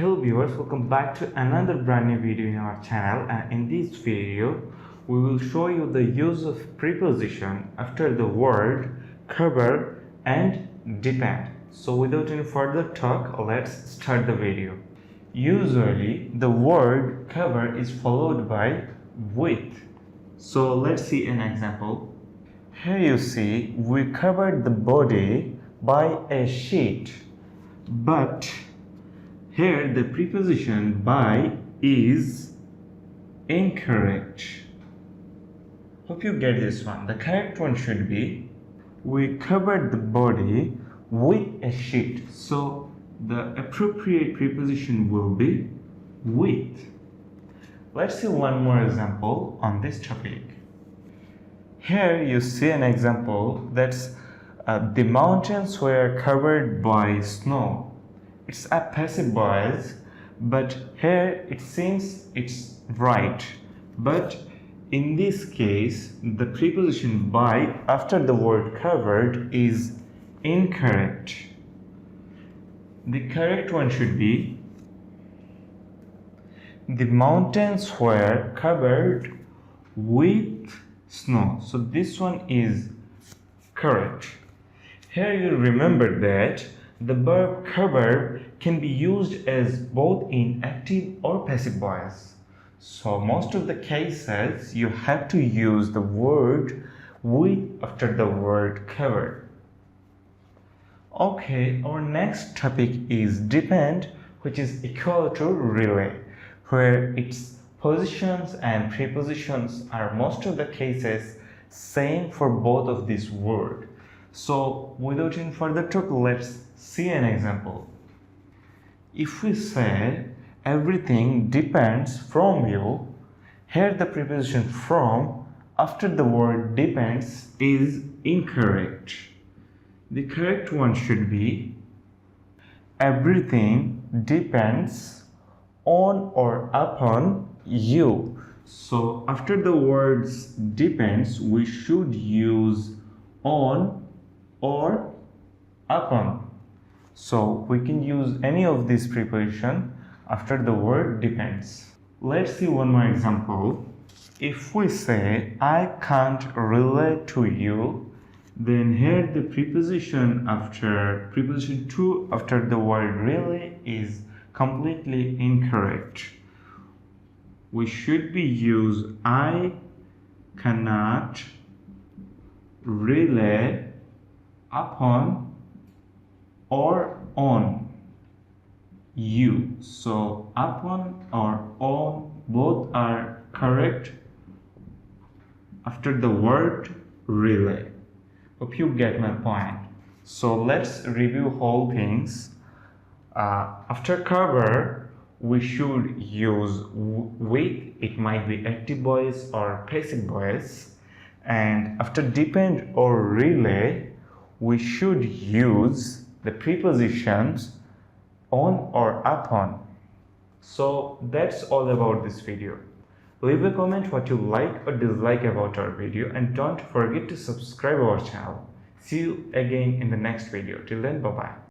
Hello viewers, welcome back to another brand new video in our channel, and in this video we will show you the use of preposition after the word cover and depend. So without any further talk, let's start the video. Usually the word cover is followed by with. So let's see an example. Here you see we covered the body by a sheet, but here the preposition by is incorrect. Hope you get this one. The correct one should be we covered the body with a sheet. So the appropriate preposition will be with. Let's see one more example on this topic. Here you see an example that's the mountains were covered by snow. It's a passive voice, but here it seems it's right. But in this case, the preposition by after the word covered is incorrect. The correct one should be the mountains were covered with snow. So this one is correct. Here you remember that the verb cover can be used as both in active or passive voice. So most of the cases you have to use the word with after the word cover. Okay, our next topic is depend, which is equal to relay, where its positions and prepositions are most of the cases same for both of these words. So without any further talk, let's see an example. If we say everything depends from you, here the preposition from after the word depends is incorrect. The correct one should be everything depends on or upon you. So after the words depends, we should use on or upon. So we can use any of these preposition after the word depends. Let's see one more example. If we say I can't relate to you, then here the preposition to after the word really is completely incorrect. We should be use I cannot rely upon or on you. So upon or on both are correct after the word relay. Hope you get my point. So let's review whole things. After cover we should use with. It might be active voice or passive voice. And after depend or relay we should use the prepositions on or upon. So that's all about this video. Leave a comment what you like or dislike about our video, and don't forget to subscribe our channel. See you again in the next video. Till then, bye bye.